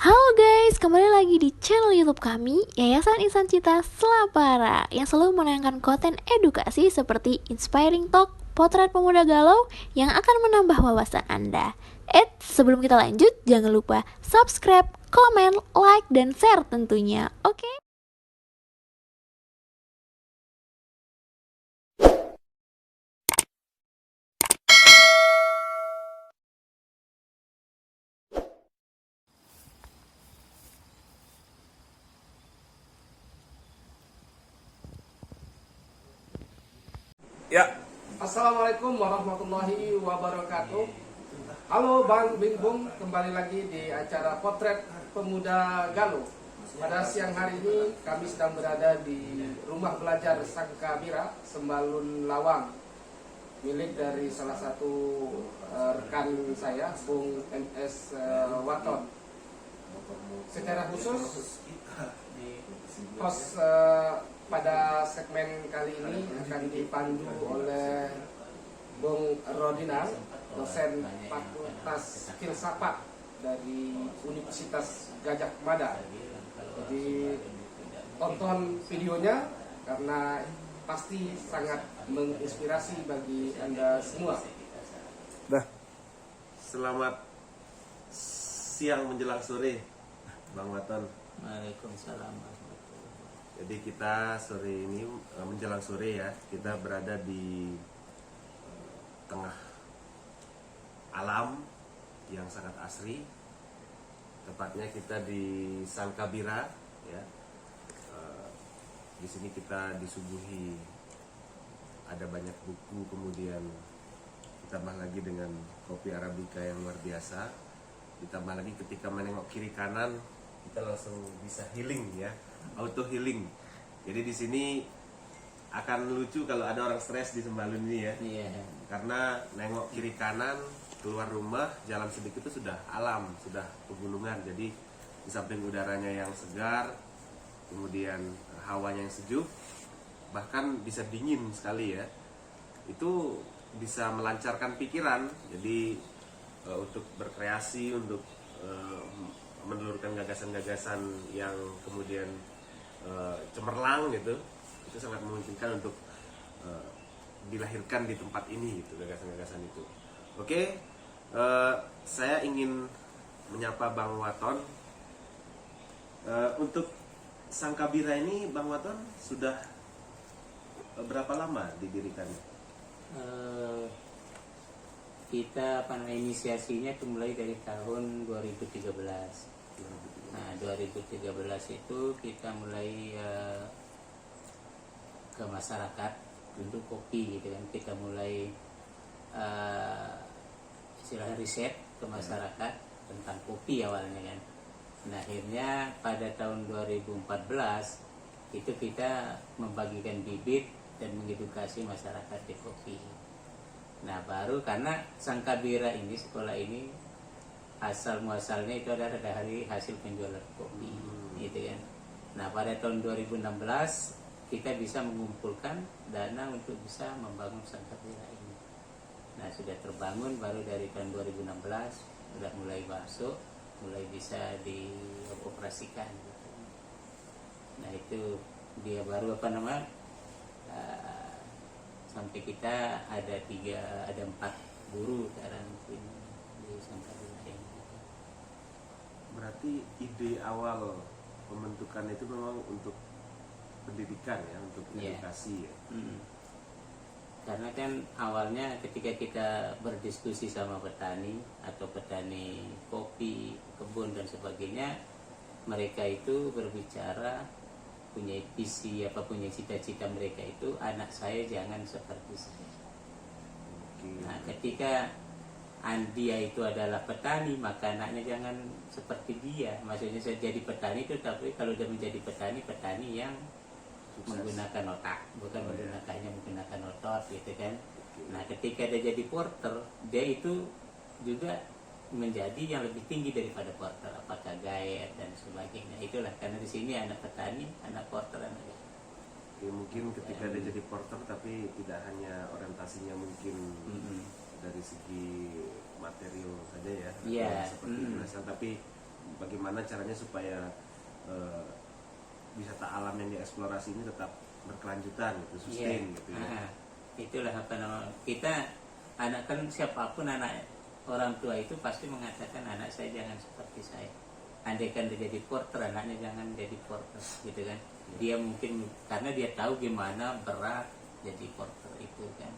Halo guys, kembali lagi di channel YouTube kami, Yayasan Insan Cita Selapara, yang selalu menayangkan konten edukasi seperti Inspiring Talk, Potret Pemuda Galau yang akan menambah wawasan Anda. Sebelum kita lanjut, jangan lupa subscribe, komen, like, dan share tentunya, oke? Ya, Assalamualaikum warahmatullahi wabarakatuh. Halo Bang Bing Bung, kembali lagi di acara Potret Pemuda Galuh. Pada siang hari ini kami sedang berada di Rumah Belajar Sangkabira, Sembalun Lawang, milik dari salah satu rekan saya, Bung MS Waton. Secara khusus, host pada segmen kali ini akan dipandu oleh Bung Rodina, dosen Fakultas Filsafat dari Universitas Gadjah Mada. Jadi tonton videonya karena pasti sangat menginspirasi bagi Anda semua. Selamat siang menjelang sore, Bang Waton. Waalaikumsalam. Jadi kita sore ini menjelang sore ya, kita berada di tengah alam yang sangat asri. Tepatnya kita di Sangkabira ya. Di sini kita disuguhi ada banyak buku, kemudian ditambah lagi dengan kopi arabica yang luar biasa. Ditambah lagi ketika menengok kiri kanan kita langsung bisa healing ya, auto healing. Jadi di sini akan lucu kalau ada orang stres di Sembalun ini ya. Iya. Karena nengok kiri kanan, keluar rumah, jalan sedikit itu sudah alam, sudah pegunungan. Jadi di samping udaranya yang segar, kemudian hawanya yang sejuk, bahkan bisa dingin sekali ya. Itu bisa melancarkan pikiran. Jadi untuk berkreasi, untuk menelurkan gagasan-gagasan yang kemudian cemerlang gitu, itu sangat memungkinkan untuk dilahirkan di tempat ini gitu, gagasan-gagasan itu. Oke, saya ingin menyapa Bang Waton. Untuk Sangkabira ini Bang Waton sudah berapa lama didirikannya? Kita inisiasinya dimulai dari tahun 2013. Nah, 2013 itu kita mulai ke masyarakat untuk kopi gitu kan. Kita mulai istilahnya riset ke masyarakat tentang kopi awalnya kan. Nah, akhirnya pada tahun 2014 itu kita membagikan bibit dan mengedukasi masyarakat di kopi. Nah, baru karena Sangkabira ini, sekolah ini asal muasalnya itu adalah dari hasil penjualan kopi gitu kan. Nah, pada tahun 2016 kita bisa mengumpulkan dana untuk bisa membangun Sangkabira ini. Nah, sudah terbangun baru dari tahun 2016 sudah mulai masuk, mulai bisa dioperasikan gitu. Nah, itu dia baru sampai kita ada 4 guru sekarang di Sangkabira ini. Berarti ide awal pembentukan itu memang untuk pendidikan ya, untuk edukasi ya. Karena kan awalnya ketika kita berdiskusi sama petani atau petani kopi, kebun dan sebagainya, mereka itu berbicara punya visi punya cita-cita mereka itu, anak saya jangan seperti saya. Nah, ketika dia itu adalah petani, maka anaknya jangan seperti dia. Maksudnya saya jadi petani itu, tapi kalau dia menjadi petani yang Sukses. menggunakan otak, bukan menggunakan otot gitu kan. Nah, ketika dia jadi porter, dia itu juga menjadi yang lebih tinggi daripada porter, apakah guide dan sebagainya. Itulah karena di sini anak petani, anak porter, anak guide. Ya, mungkin ketika dia jadi porter tapi tidak hanya orientasinya mungkin dari segi material saja ya, Iya. seperti tulisan, tapi bagaimana caranya supaya wisata alam yang dieksplorasi ini tetap berkelanjutan gitu, sustain gitu ya. Nah, itulah apa nama kita, anak kan siapapun anak orang tua itu pasti mengatakan anak saya jangan seperti saya. Andaikan dia jadi porter, anaknya jangan jadi porter, gitu kan. Dia mungkin karena dia tahu gimana berat jadi porter itu kan,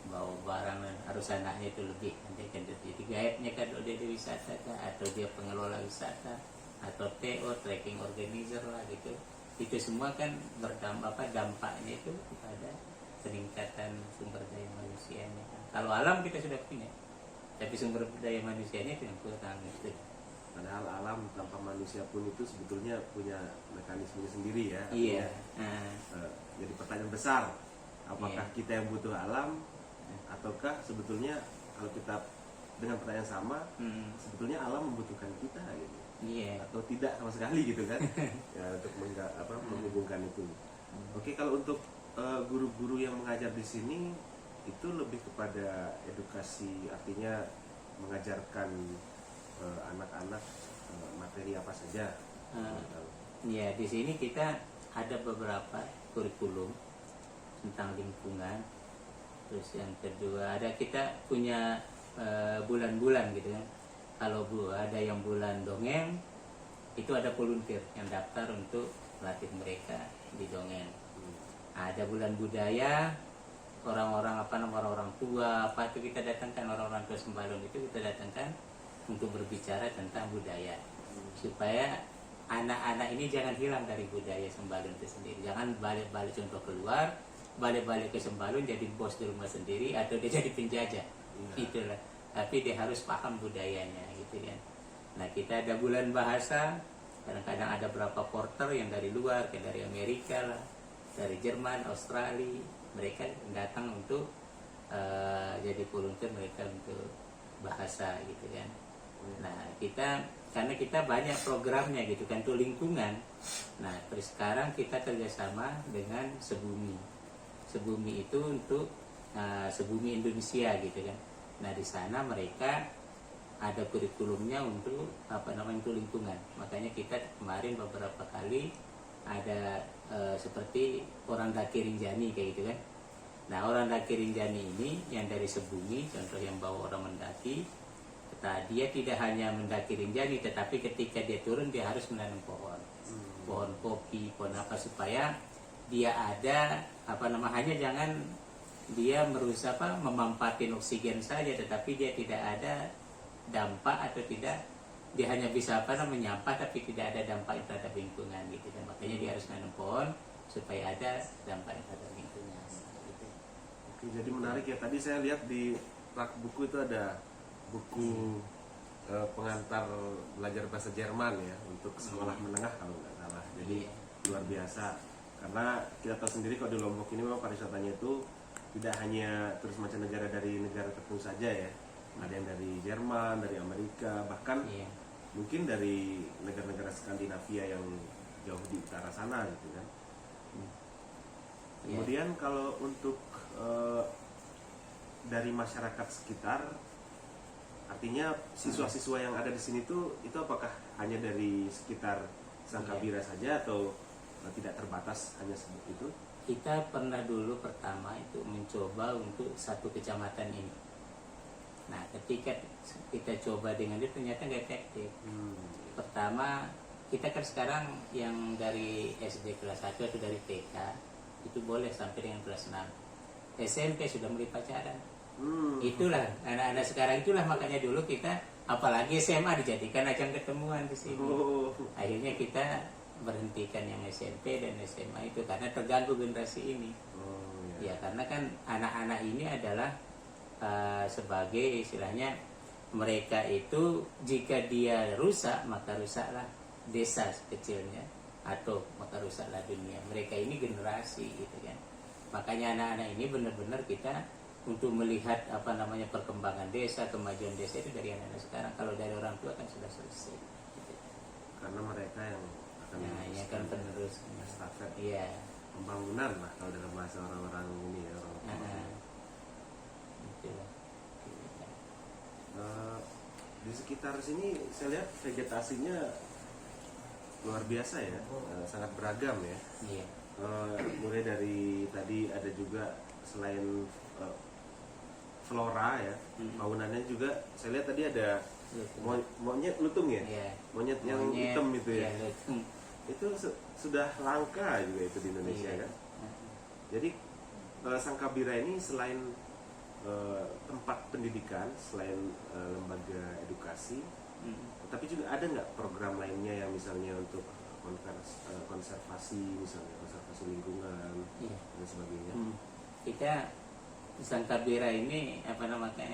bawa barang dan harus anaknya itu lebih. Andaikan dia jadi guide-nya kan, kalau dia di wisata kan, atau dia pengelola wisata, atau TO trekking organizer lah gitu. Itu semua kan berdampak dampaknya itu kepada peningkatan sumber daya manusianya. Kalau alam kita sudah punya, tapi sumber daya manusianya itu yang kurang gitu. Padahal alam tanpa manusia pun itu sebetulnya punya mekanismenya sendiri ya. Iya. Jadi pertanyaan besar, apakah kita yang butuh alam, ataukah sebetulnya kalau kita dengan pertanyaan sama, sebetulnya alam membutuhkan kita gitu. Iya. Atau tidak sama sekali gitu kan? Ya, untuk menghubungkan itu. Oke, kalau untuk guru-guru yang mengajar di sini itu lebih kepada edukasi, artinya mengajarkan anak-anak materi apa saja. Ya, di sini kita ada beberapa kurikulum tentang lingkungan. Terus yang kedua ada kita punya bulan-bulan gitu kan. Kalau ada yang bulan dongeng, itu ada volunteer yang daftar untuk melatih mereka di dongeng. Ada bulan budaya, orang-orang tua apa itu kita datangkan, orang-orang tua Sembalun itu kita datangkan untuk berbicara tentang budaya, supaya anak-anak ini jangan hilang dari budaya Sembalun itu sendiri. Jangan balik-balik contoh keluar, balik-balik ke Sembalun jadi bos di rumah sendiri atau dia jadi penjajah. Itulah. Tapi dia harus paham budayanya gitu kan. Nah, kita ada bulan bahasa, kadang-kadang ada berapa porter yang dari luar, kayak dari Amerika lah, dari Jerman, Australia, mereka datang untuk jadi volunteer mereka untuk bahasa gitu kan. Nah, karena kita banyak programnya gitu kan untuk lingkungan. Nah, terus sekarang kita kerjasama dengan Sebumi. Sebumi itu untuk Sebumi Indonesia gitu kan. Nah, di sana mereka ada kurikulumnya untuk untuk lingkungan. Makanya kita kemarin beberapa kali ada seperti orang Daki Rinjani kayak gitu kan. Nah, orang Daki Rinjani ini yang dari Sebumi, contoh yang bawa orang mendaki, dia tidak hanya mendaki Rinjani, tetapi ketika dia turun dia harus menanam pohon, pohon kopi, pohon apa, supaya dia ada hanya jangan dia merusak memanfaatin oksigen saja, tetapi dia tidak ada dampak atau tidak, dia hanya bisa menyampah tapi tidak ada dampak terhadap lingkungan gitu. Dan makanya dia harus menanam pohon supaya ada dampak terhadap lingkungan gitu. Oke, jadi menarik ya. Tadi saya lihat di rak buku itu ada buku pengantar belajar bahasa Jerman ya untuk sekolah menengah kalau nggak salah. Jadi luar biasa, karena kita tahu sendiri kalau di Lombok ini memang pariwisatanya itu tidak hanya turis mancanegara dari negara tertentu saja ya. Ada yang dari Jerman, dari Amerika, bahkan mungkin dari negara-negara Skandinavia yang jauh di utara sana gitu kan. Kemudian kalau untuk dari masyarakat sekitar, artinya siswa-siswa yang ada di sini itu apakah hanya dari sekitar Sangkabira saja atau tidak terbatas hanya seperti itu? Kita pernah dulu pertama itu mencoba untuk satu kecamatan ini. Nah, ketika kita coba dengan dia ternyata nggak efektif. Pertama, kita kan sekarang yang dari SD kelas 1 atau dari TK itu boleh sampai dengan kelas 6. SMP sudah mulai pacaran. Itulah anak-anak sekarang, itulah makanya dulu kita apalagi SMA dijadikan ajang ketemuan di sini. Akhirnya kita berhentikan yang SMP dan SMA itu karena terganggu generasi ini. Ya, karena kan anak-anak ini adalah sebagai istilahnya, mereka itu jika dia rusak maka rusaklah desa kecilnya, atau maka rusaklah dunia. Mereka ini generasi gitu kan. Makanya anak-anak ini benar-benar kita untuk melihat perkembangan desa, kemajuan desa itu dari anak-anak sekarang. Kalau dari orang tua kan sudah selesai gitu. Karena mereka yang akan penerus estafet pembangunan lah kalau dalam bahasa orang-orang ini ya, Di sekitar sini saya lihat vegetasinya luar biasa ya, sangat beragam ya. Iya. Mulai dari tadi ada juga selain flora ya, faunanya juga saya lihat tadi ada monyet lutung ya, monyet yang hitam itu ya, itu sudah langka juga itu di Indonesia kan. Jadi Sangkabira ini selain tempat pendidikan, selain lembaga edukasi, tapi juga ada nggak program lainnya yang misalnya untuk konservasi, misalnya konservasi lingkungan dan sebagainya. Kita Sangkabira ini apa namanya,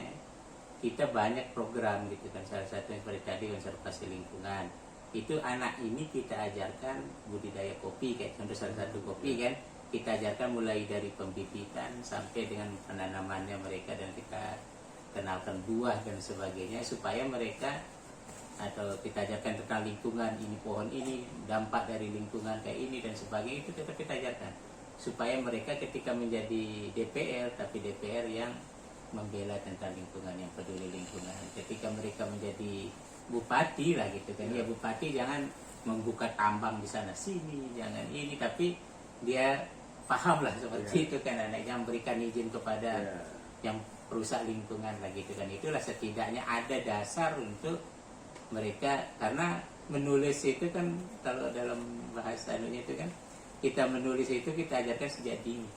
kita banyak program gitu kan. Salah satu yang seperti tadi konservasi lingkungan, itu anak ini kita ajarkan budidaya kopi, kayak contoh salah satu kopi kan, kita ajarkan mulai dari pembibitan sampai dengan penanamannya mereka, dan kita kenalkan buah dan sebagainya, supaya mereka, atau kita ajarkan tentang lingkungan, ini pohon ini dampak dari lingkungan kayak ini dan sebagainya, itu tetap kita ajarkan supaya mereka ketika menjadi DPR, tapi DPR yang membela tentang lingkungan, yang peduli lingkungan. Ketika mereka menjadi bupati lah gitu kan, ya bupati jangan membuka tambang di sana sini, jangan ini, tapi dia paham lah seperti itu kan, anaknya memberikan izin kepada yang perusak lingkungan lah gitu kan. Itulah setidaknya ada dasar untuk mereka, karena menulis itu kan, kalau dalam bahasa anunya itu kan, kita menulis itu kita ajarkan sejak dini.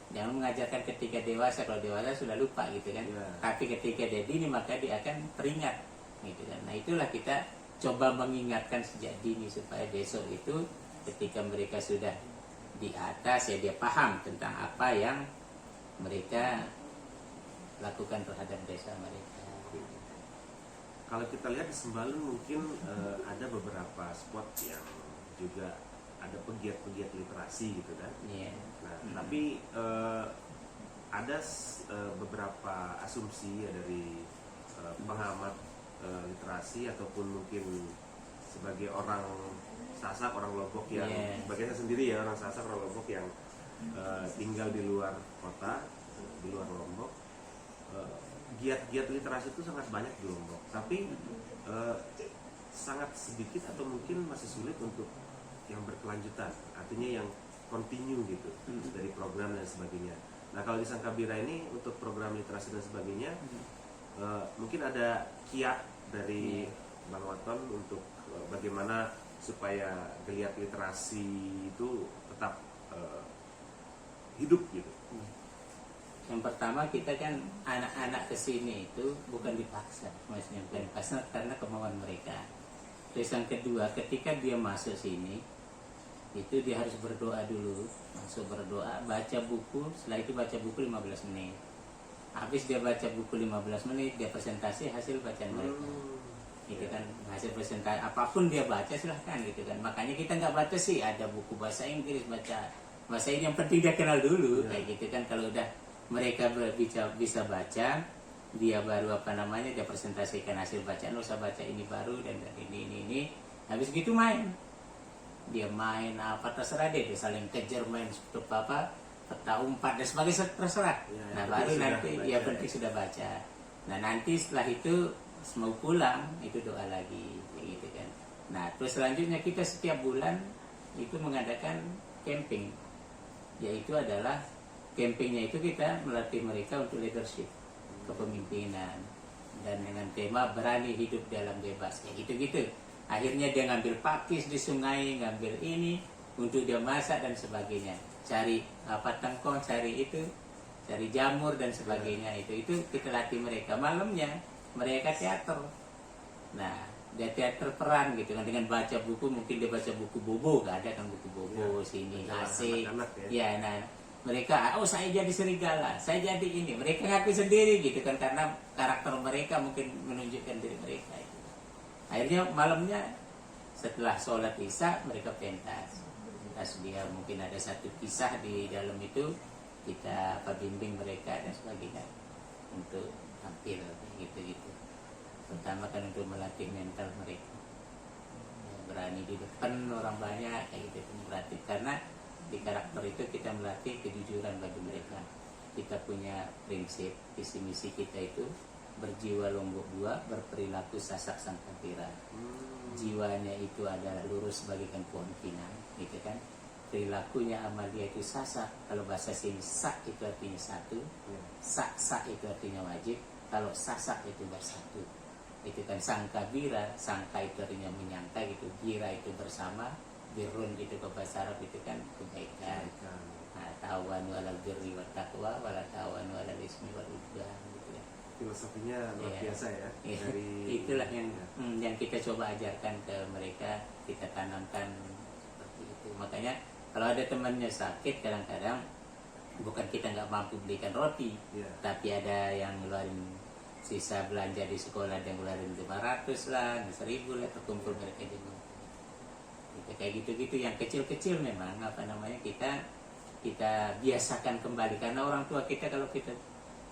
Jangan mengajarkan ketika dewasa, kalau dewasa sudah lupa gitu kan. Tapi ketika dia dini maka dia akan teringat gitu kan. Nah itulah kita coba mengingatkan sejak dini, supaya besok itu ketika mereka sudah di atas ya dia paham tentang apa yang mereka lakukan terhadap desa mereka. Kalau kita lihat di Sembalun mungkin ada beberapa spot yang juga ada pegiat-pegiat literasi gitu kan. Nah, tapi ada beberapa asumsi ya dari pengamat literasi ataupun mungkin sebagai orang Sasak, orang Lombok yang sebagai saya sendiri ya, orang Sasak, orang Lombok yang tinggal di luar kota, di luar Lombok. Giat-giat literasi itu sangat banyak di Lombok, tapi sangat sedikit atau mungkin masih sulit untuk yang berkelanjutan, artinya yang continue gitu dari program dan sebagainya. Nah kalau di Sangkabira ini untuk program literasi dan sebagainya, mungkin ada kiat dari Bang Waton untuk bagaimana supaya geliat literasi itu tetap hidup gitu. Yang pertama kita kan anak-anak kesini itu bukan dipaksa, maksudnya bukan dipaksa karena kemauan mereka. Terus yang kedua, ketika dia masuk sini itu dia harus berdoa dulu, masuk berdoa, baca buku, setelah itu baca buku 15 menit. Habis dia baca buku 15 menit, dia presentasi hasil bacaan mereka. Gitu kan, hasil presentasi apapun dia baca silahkan gitu kan. Makanya kita nggak baca sih, ada buku bahasa Inggris, baca bahasa ini yang penting dia kenal dulu kayak gitu kan. Kalau udah mereka bisa baca, dia baru apa namanya, dia presentasikan hasil bacaan, usah baca ini baru dan ini. Habis gitu main. Dia main apa terserah dia saling kejar, main untuk apa, peta umpat dan sebagainya terserah. Nah baru nanti ya penting sudah baca. Nah nanti setelah itu mau pulang itu doa lagi gitu kan. Nah terus selanjutnya kita setiap bulan itu mengadakan camping, yaitu adalah campingnya itu kita melatih mereka untuk leadership, kepemimpinan, dan dengan tema berani hidup dalam bebas kayak gitu-gitu. Akhirnya dia ngambil pakis di sungai, ngambil ini untuk dia masak dan sebagainya. Cari apa tengkong, cari itu, cari jamur dan sebagainya. Itu kita latih mereka. Malamnya mereka teater. Nah, dia teater peran gitu kan, dengan baca buku. Mungkin dia baca buku Bobo, gak ada kan buku Bobo sini asik. Ya, nah mereka, oh saya jadi serigala, saya jadi ini. Mereka ngaku sendiri gitu kan, karena karakter mereka mungkin menunjukkan diri mereka. Akhirnya malamnya setelah sholat isya mereka pentas. Dia mungkin ada satu kisah di dalam itu, kita bimbing mereka dan sebagainya untuk tampil gitu. Pertama kan untuk melatih mental mereka, berani di depan orang banyak kayak gitu, melatih. Karena di karakter itu kita melatih kejujuran bagi mereka. Kita punya prinsip, visi misi kita itu berjiwa Lombok Dua, berperilaku Sasak Sangkabira. Jiwanya itu adalah lurus bagaikan pohon pinang, gitu kan. Perilakunya Amalia itu Sasak. Kalau bahasa sini sak itu artinya satu, sak itu artinya wajib. Kalau Sasak itu bersatu. Itu kan Sangkabira, sangka itu artinya menyangka gitu, bira itu bersama, birun itu ke bahasa Arab itu kan kebaikan. Tawanu alal birri wa taqwa wala tawanu alal ismi wal udwan gitu ya. Filosofinya luar biasa ya. Dari itulah yang kita coba ajarkan ke mereka, kita tanamkan seperti itu. Makanya kalau ada temannya sakit kadang-kadang bukan kita nggak mampu belikan roti, tapi ada yang ngeluarin sisa belanja di sekolah, ada yang ngeluarin 500 lah, 1000 lah, terkumpul mereka juga. Kita kayak gitu-gitu yang kecil-kecil memang kita biasakan kembali, karena orang tua kita kalau kita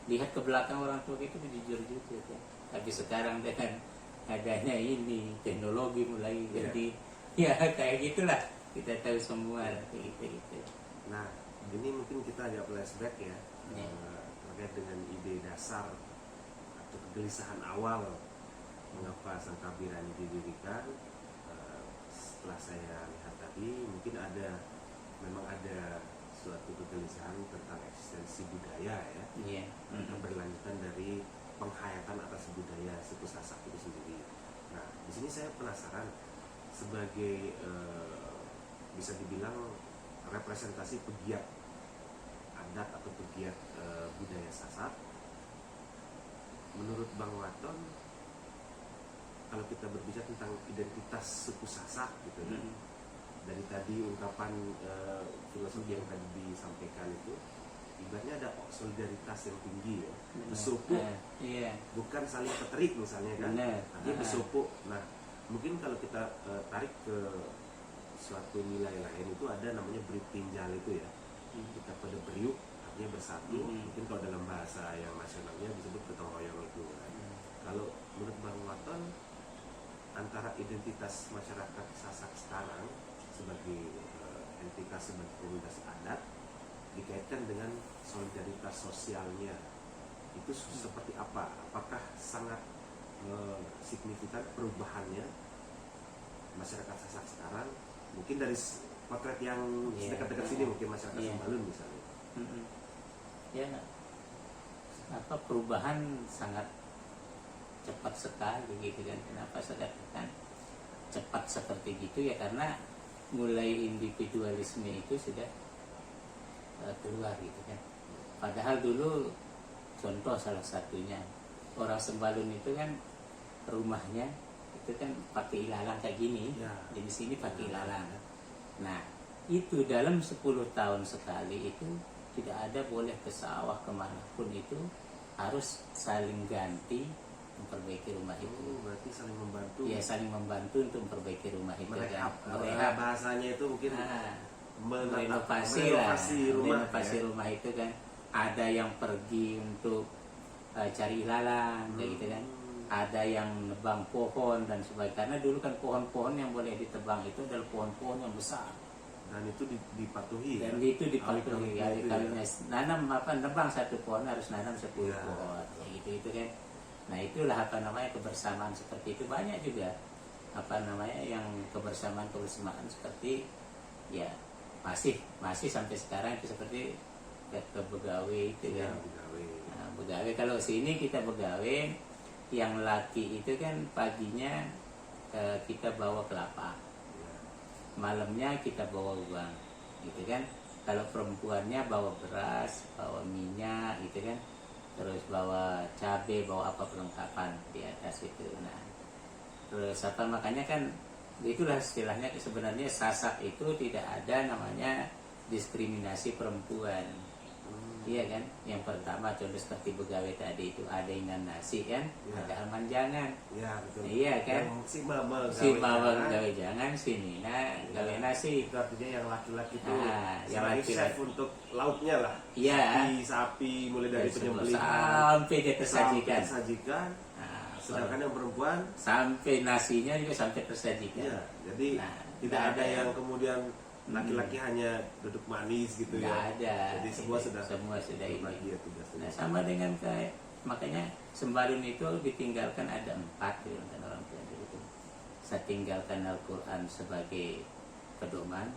lihat ke belakang orang tua kita jujur-jujur ya. Tapi sekarang dengan adanya ini teknologi mulai jadi ya kayak gitulah, kita tahu semua gitu. Nah, ini mungkin kita agak flashback ya, terkait dengan ide dasar atau kegelisahan awal mengapa Sangkabira ini didirikan. Setelah saya lihat tadi, mungkin memang ada suatu kegelisahan tentang eksistensi budaya ya, yang berlanjutan dari penghayatan atas budaya suku Sasak itu sendiri. Nah, di sini saya penasaran sebagai bisa dibilang representasi pegiat adat atau pegiat budaya Sasak. Menurut Bang Waton, kalau kita berbicara tentang identitas suku Sasak gitu ya, dari tadi ungkapan filosofi yang tadi disampaikan itu, ibaratnya ada solidaritas yang tinggi ya, besupu, bukan saling keterik misalnya kan, tapi besupu. Nah, mungkin kalau kita tarik ke suatu nilai lain itu ada namanya beritinjal itu ya, kita pada beriuk artinya bersatu. Mungkin kalau dalam bahasa yang nasionalnya disebut gotong royong itu kan. Kalau menurut Bang Waton, antara identitas masyarakat Sasak sekarang sebagai entitas, sebagai komunitas adat dikaitkan dengan solidaritas sosialnya, itu seperti apa? Apakah sangat signifikan perubahannya masyarakat Sasak sekarang? Mungkin dari potret yang dekat-dekat sini, mungkin masyarakat Sembalun misalnya. Ya, perubahan sangat cepat sekali gitu kan. Kenapa saya katakan cepat seperti gitu ya, karena mulai individualisme itu sudah keluar gitu kan. Padahal dulu contoh salah satunya orang Sembalun itu kan rumahnya itu kan pakai ilalang kayak gini, di sini pakai ilalang. Nah, itu dalam 10 tahun sekali itu tidak ada boleh ke sawah kemanapun, itu harus saling ganti memperbaiki rumah itu. Berarti saling membantu. Ya, saling membantu untuk memperbaiki rumah itu. Merehab bahasanya itu mungkin merenovasi rumah itu kan. Ada yang pergi untuk cari ilalang kayak gitu kan. Ada yang nebang pohon dan sebagainya. Karena dulu kan pohon-pohon yang boleh ditebang itu adalah pohon-pohon yang besar. Dan itu dipatuhi. Dan itu dipatuhi. Kalinya nanam nebang satu pohon harus nanam 10 pohon. Kayak gitu kan. Nah, itulah kebersamaan seperti itu. Banyak juga yang kebersamaan seperti ya masih sampai sekarang itu seperti ke begawe itu kan. Nah, begawe kalau sini kita begawe, yang laki itu kan paginya kita bawa kelapa, malamnya kita bawa uang gitu kan. Kalau perempuannya bawa beras, bawa minyak gitu kan, terus bawa cabai, bawa apa perlengkapan di atas itu. Nah, terus makanya kan itulah istilahnya, sebenarnya Sasak itu tidak ada namanya diskriminasi perempuan. Iya kan, yang pertama contoh seperti begawe tadi itu ada inan nasi kan, ada almanjangan. Betul. Iya kan, si mama gawe jangan, si Nina gawe nasi. Itu artinya yang laki-laki itu yang laki-laki chef untuk lauknya lah. Sapi mulai dari penyembelihan sampai dia tersajikan. Sedangkan yang perempuan sampai nasinya juga sampai tersajikan. Jadi tidak ada yang kemudian laki-laki hanya duduk manis gitu. Nggak ada. Jadi semua sudah ini. bagi tugasnya. Nah, sama dengan kayak makanya sembalun itu ditinggalkan ada 4 gitu kan orang tua itu. Saya tinggalkan Al-Quran sebagai pedoman,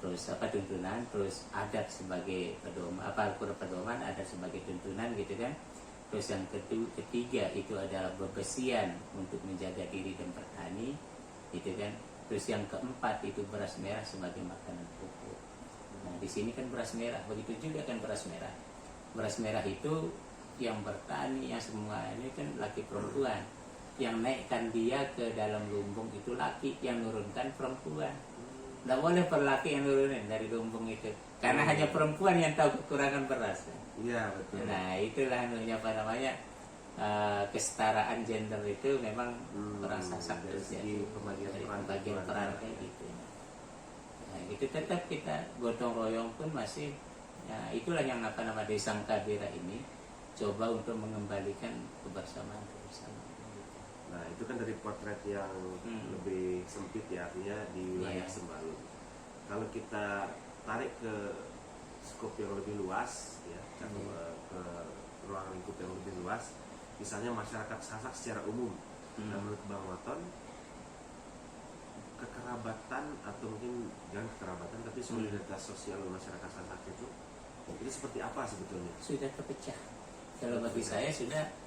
terus tuntunan, terus adat sebagai pedoman, Al-Quran pedoman, adat sebagai tuntunan gitu kan. Terus yang ketiga itu adalah berbesian untuk menjaga diri dan bertani gitu kan. Terus yang keempat itu beras merah sebagai makanan pokok. Nah di sini kan beras merah, begitu juga kan beras merah. Beras merah itu yang bertani, yang semua ini kan laki perempuan. Yang naikkan dia ke dalam lumbung itu laki, yang nurunkan perempuan. Tidak boleh laki yang nurunin dari lumbung itu, karena hanya perempuan yang tahu kekurangan beras. Iya betul. Nah itulah kesetaraan gender itu memang orang Sasak dari segi pembagian peran kayak gitu. Nah itu tetap kita gotong royong pun masih, ya itulah yang Desa Kabira ini coba untuk mengembalikan kebersamaan. Nah itu kan dari potret yang lebih sempit ya, artinya di wilayah Sembalun. Kalau kita tarik ke skop yang lebih luas ya, ke ruang lingkup yang lebih luas, misalnya masyarakat Sasak secara umum. Nah menurut Bang Waton, kekerabatan atau mungkin jangan kekerabatan tapi solidaritas sosial masyarakat Sasak itu seperti apa sebetulnya? Sudah terpecah. Kalau bagi saya sudah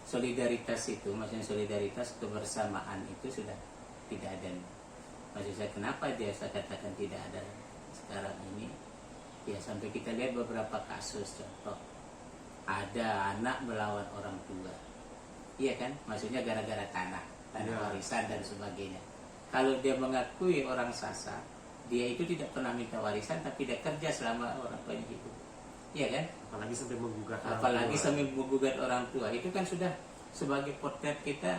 solidaritas itu, maksudnya solidaritas kebersamaan itu sudah tidak ada. Maksud saya kenapa saya katakan tidak ada sekarang ini? Ya sampai kita lihat beberapa kasus, contoh ada anak melawan orang tua, iya kan? Maksudnya gara-gara tanah warisan dan sebagainya. Kalau dia mengakui orang Sasak, dia itu tidak pernah minta warisan, tapi dia kerja selama orang tuanya hidup, iya kan? Apalagi sampai menggugat orang tua, itu kan sudah sebagai potret kita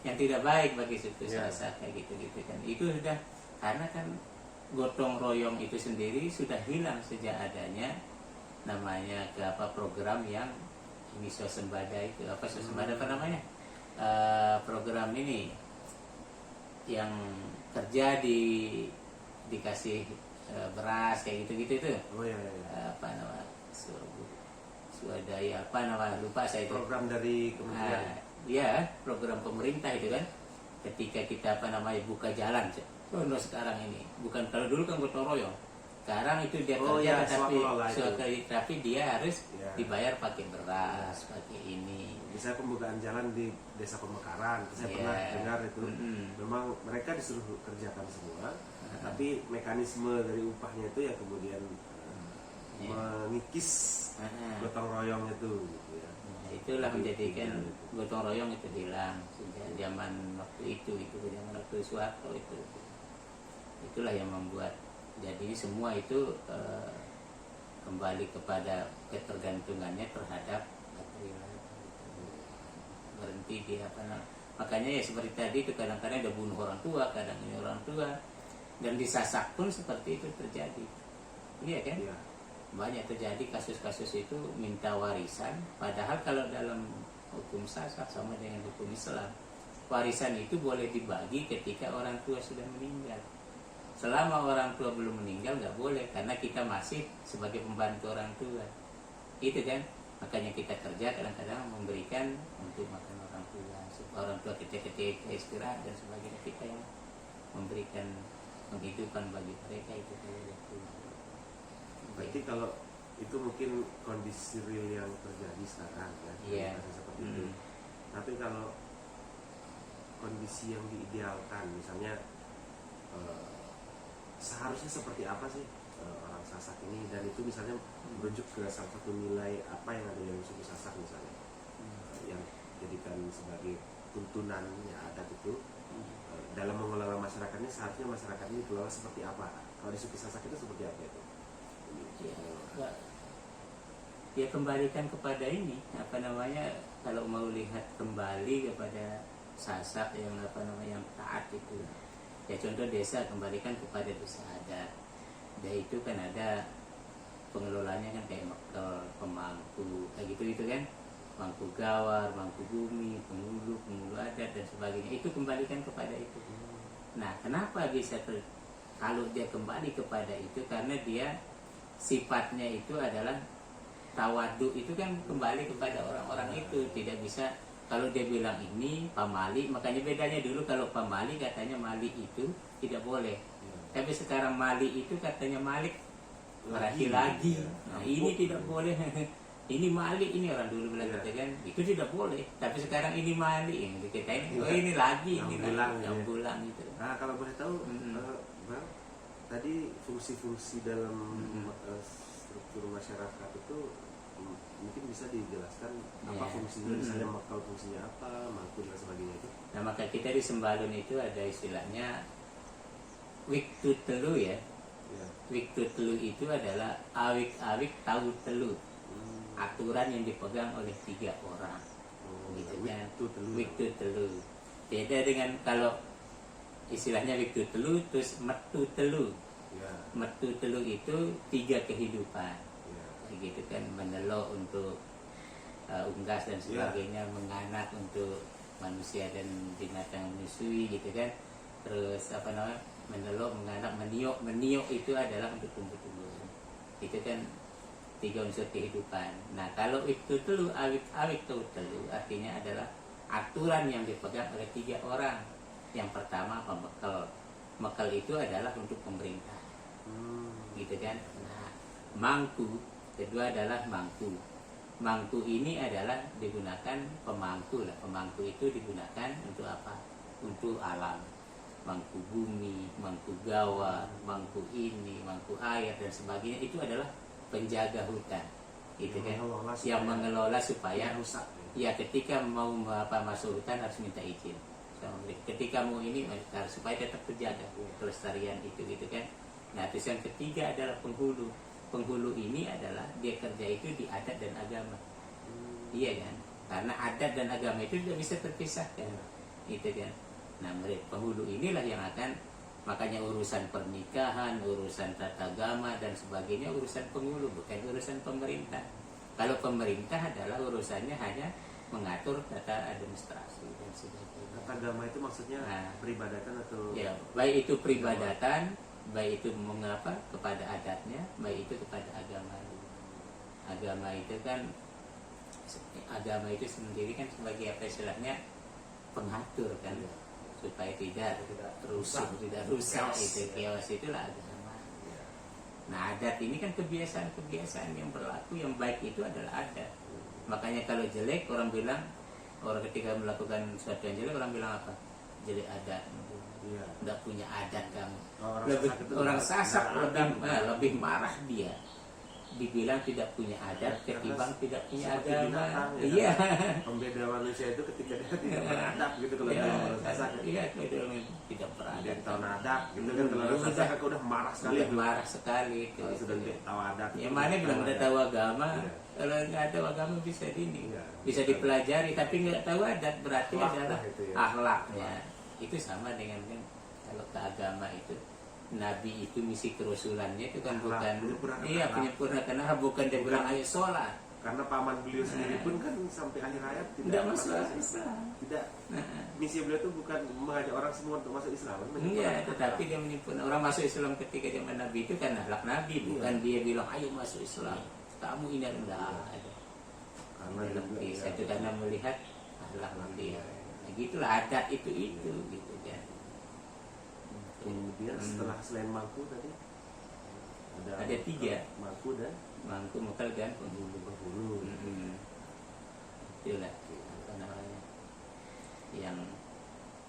yang tidak baik bagi suku Sasak kayak gitu kan. Itu sudah, karena kan gotong royong itu sendiri sudah hilang sejak adanya namanya program yang ini swasembada itu program ini yang kerja dikasih beras kayak gitu itu. Swadaya lupa saya itu. Program dari kementerian. Program pemerintah itu kan. Ketika kita buka jalan. Sekarang ini bukan, kalau dulu kan gotong royong. Sekarang itu dia kerja tapi dia harus dibayar pakai beras, pakai ini. Bisa pembukaan jalan di Desa Pemekaran, saya pernah dengar itu. Memang mereka disuruh kerjakan semua, tapi mekanisme dari upahnya itu ya kemudian mengikis gotong royong itu gitu ya. Itulah menjadikan gotong royong itu hilang sejak zaman waktu itu zaman waktu Soeharto itu. Itulah yang membuat jadi semua itu kembali kepada ketergantungannya terhadap material. Berhenti di makanya ya seperti tadi itu kadang-kadang ada bunuh orang tua, kadang ini orang tua, dan di Sasak pun seperti itu terjadi, iya kan? Iya. Banyak terjadi kasus-kasus itu minta warisan, padahal kalau dalam hukum Sasak sama dengan hukum Islam, warisan itu boleh dibagi ketika orang tua sudah meninggal. Selama orang tua belum meninggal nggak boleh, karena kita masih sebagai pembantu orang tua, itu kan. Makanya kita kerja kadang-kadang memberikan untuk makan orang tua, orang tua kita ketika istirahat dan sebagainya, kita yang memberikan penghidupan bagi mereka itu. Berarti kalau itu mungkin kondisi real yang terjadi sekarang ya, seperti itu. Tapi kalau kondisi yang diidealkan, misalnya seharusnya seperti apa sih orang Sasak ini, dan itu misalnya merujuk ke salah satu nilai apa yang ada dalam suku Sasak misalnya, yang jadikan sebagai tuntunannya adat itu dalam mengelola masyarakatnya, seharusnya masyarakat ini dikelola seperti apa? Kalau di suku Sasak itu seperti apa itu? Ya kembalikan kepada ini kalau mau lihat kembali kepada Sasak yang yang taat itu. Ya contoh desa, kembalikan kepada desa adat. Dan itu kan ada pengelolanya kan kayak Mekel, pemangku, kayak gitu kan. Mangku Gawar, Mangku Bumi, pengulu adat dan sebagainya. Itu kembalikan kepada itu. Nah, kenapa bisa kalau dia kembali kepada itu, karena dia sifatnya itu adalah tawadu itu kan kembali kepada orang-orang itu. Tidak bisa kalau dia bilang ini pamali, makanya bedanya dulu kalau pamali katanya mali itu tidak boleh. Tapi sekarang mali itu katanya malik lagi. Nah, ini tidak boleh. Ini mali, ini orang dulu bilang gitu kan, itu tidak boleh. Tapi sekarang ini mali, yang kita ini, oh ini lagi, ini yang pulang itu. Nah, kalau boleh tahu, Bang, tadi fungsi-fungsi dalam struktur masyarakat itu mungkin bisa dijelaskan apa fungsinya, misalnya kalau fungsinya apa, mangku dan sebagainya itu. Nah, maka kita di Sembalun itu ada istilahnya wiktu telu ya. Wiktu telu itu adalah awik-awik tahu telu. Aturan yang dipegang oleh 3 orang. Gitu kan. Wiktu telu. Beda dengan kalau istilahnya wiktu telu terus metu telu. Metu telu itu 3 kehidupan. Gitu kan, menelok untuk unggas dan sebagainya, menganak untuk manusia dan binatang menyusui gitu kan. Terus apa namanya, menelok, menganak, meniok itu adalah untuk tumbuh-tumbuhan. Itu kan 3 unsur kehidupan. Nah, kalau itu telu, awik telu artinya adalah aturan yang dipegang oleh 3 orang. Yang pertama pemekal. Mekal itu adalah untuk pemerintah. Gitu kan. Nah, mangku kedua adalah mangku. Mangku ini adalah digunakan pemangku lah. Pemangku itu digunakan untuk apa? Untuk alam. Mangku bumi, mangku gawat, mangku ini, mangku air dan sebagainya, itu adalah penjaga hutan. Gitu kan? Yang mengelola supaya rusak. Ya, ketika mau masuk hutan harus minta izin. Ketika mau ini harus supaya tetap terjaga kelestarian itu gitu kan. Nah, terus yang ketiga adalah penghulu. Penghulu ini adalah dia kerja itu di adat dan agama. Iya kan? Karena adat dan agama itu tidak bisa terpisahkan. Gitu kan? Nah, penghulu inilah yang akan, makanya urusan pernikahan, urusan tata agama dan sebagainya urusan penghulu, bukan urusan pemerintah. Kalau pemerintah adalah urusannya hanya mengatur tata administrasi dan sebagainya. Tata agama itu maksudnya peribadatan atau? Ya, baik itu peribadatan, baik itu mengapa kepada adatnya, baik itu kepada agama. Agama itu kan, agama itu sendiri kan sebagai apa istilahnya, pengatur kan, supaya tidak rusak itu chaos, itulah agama. Nah, adat ini kan kebiasaan yang berlaku, yang baik itu adalah adat. Makanya kalau jelek orang bilang, orang ketika melakukan sesuatu yang jelek orang bilang apa? Jelek adat. Udah punya adat kamu. Orang Sasak lebih marah dia. Dibilang tidak punya adat ketimbang tidak punya agama. Iya. Pembeda manusia itu ketika dia tidak beradab gitu kalau orang Sasak. Iya, tidak beradab. Tahun adat gitu kan, kalau orang Sasak kan udah marah sekali. Marah sekali. Kalau sudah tahu adat. Yang mana bilang udah tahu agama. Kalau nggak tahu agama bisa bisa dipelajari, tapi nggak tahu adat berarti adalah akhlaknya. Itu sama dengan kan kalau ke agama itu, Nabi itu misi kerasulannya itu kan bukan penyempurna, karena bukan dia bilang ayo sholat. Karena paman beliau sendiri pun kan sampai akhir hayat tidak masuk Islam. Tidak. Misi beliau itu bukan mengajak orang semua untuk masuk Islam. Iya, tetapi dia menyempurna. Orang masuk Islam ketika zaman Nabi itu kan akhlak Nabi, bukan dia bilang ayo masuk Islam. Kamu ini rendah. Karena lebih satu karena melihat akhlak Nabi. Nah, gitulah adat itu gitu kan. Kemudian setelah selain mangku tadi ada 3. Mangku dan mangku, mekal dan penghulu. Itulah apa namanya,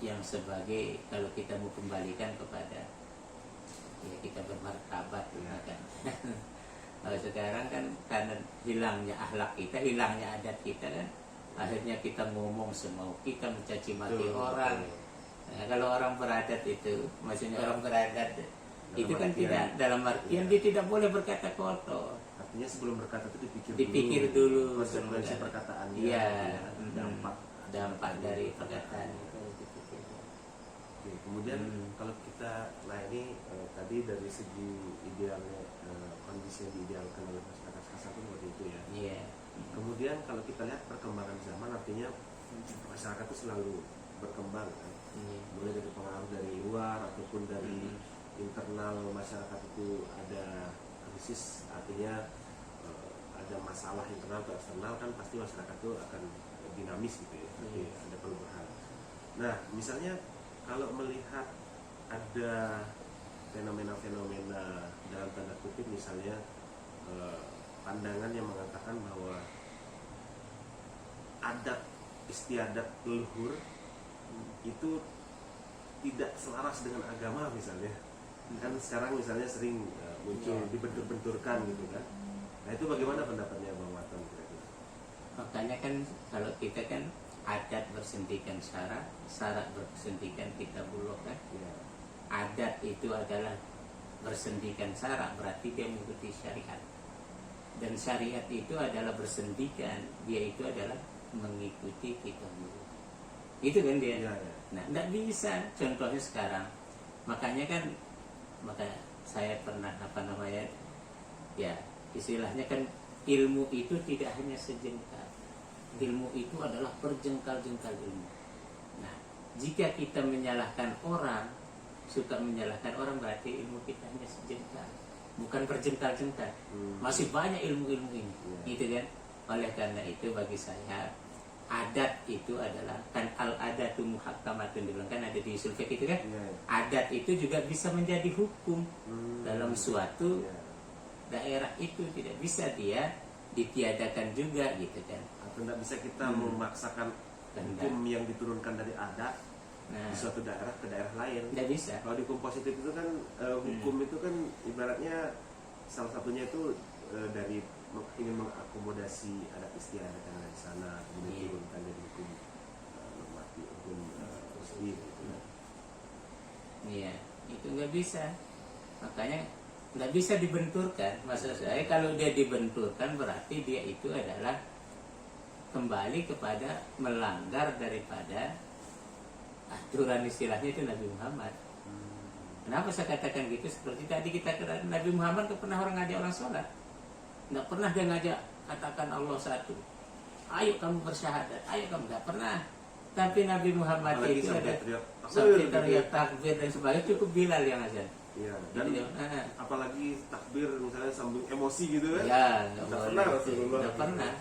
yang sebagai, kalau kita mau kembalikan kepada ya kita bermartabat kan. Kalau sekarang kan karena hilangnya akhlak kita, hilangnya adat kita kan, akhirnya kita ngomong semau kita, mencaci maki orang. Nah, kalau orang beradat itu, maksudnya orang beradat itu kan tidak dalam artian dia tidak boleh berkata kotor. Artinya sebelum berkata itu dipikir dulu konsekuensi perkataannya. Iya, dampak dari perkataan itu. Oke, kemudian kalau kita, nah ini tadi dari segi idealnya, kondisi yang diidealkan oleh masyarakat Sasak itu seperti itu ya. Iya. Kemudian kalau kita lihat perkembangan zaman, artinya masyarakat itu selalu berkembang kan. Mulai dari pengaruh dari luar ataupun dari internal masyarakat itu ada krisis, artinya ada masalah internal atau eksternal kan pasti masyarakat itu akan dinamis gitu ya, tapi ada perubahan. Nah, misalnya kalau melihat ada fenomena-fenomena dalam tanda kutip misalnya pandangan yang mengatakan bahwa adat istiadat leluhur itu tidak selaras dengan agama misalnya, kan sekarang misalnya sering muncul dibentur-benturkan gitu kan. Nah itu bagaimana pendapatnya Bang Waton kira-kira? Makanya kan kalau kita kan adat bersendikan syarat, syarat bersendikan kitabullah kan. Ya. Adat itu adalah bersendikan syarat, berarti dia mengikuti syariat. Dan syariat itu adalah bersendikan, dia itu adalah mengikuti kitabullah. Itu kan dia. Ya, ya. Nah, tidak bisa. Contohnya sekarang, makanya saya pernah ya istilahnya kan ilmu itu tidak hanya sejengkal. Ilmu itu adalah berjengkal-jengkal ilmu. Nah, jika kita menyalahkan orang, suka menyalahkan orang, berarti ilmu kita hanya sejengkal, bukan berjengkal-jengkal. Masih banyak ilmu-ilmu ini, gitu kan? Oleh karena itu bagi saya adat itu adalah kan al-adatu muhakkamatun, dibilang kan ada di usul fiqh itu kan. Adat itu juga bisa menjadi hukum dalam suatu daerah, itu tidak bisa dia ditiadakan juga gitu kan. Atau tidak bisa kita memaksakan hukum yang diturunkan dari adat di suatu daerah ke daerah lain. Tidak bisa. Kalau di hukum positif itu kan hukum itu kan ibaratnya salah satunya itu dari ingin mengakomodasi adat istiadat yang ada di sana, kemudian diturunkan jadi hukum normatif, hukum resmi gitu. Iya, itu nggak bisa. Makanya nggak bisa dibenturkan. Maksud saya kalau dia dibenturkan berarti dia itu adalah kembali kepada melanggar daripada aturan, istilahnya itu Nabi Muhammad. Kenapa saya katakan gitu? Seperti tadi kita katakan Nabi Muhammad nggak pernah orang ngajak orang sholat, nggak pernah dia ngajak katakan Allah satu, ayo kamu bersyahadat, ayo kamu, nggak pernah. Tapi Nabi Muhammad Apalagi itu sampai ada teriak teriak takbir dan sebagainya, cukup Bilal yang azan. Iya, dan apalagi takbir misalnya sambung emosi gitu kan? Ya, nggak pernah Rasulullah. Nggak pernah.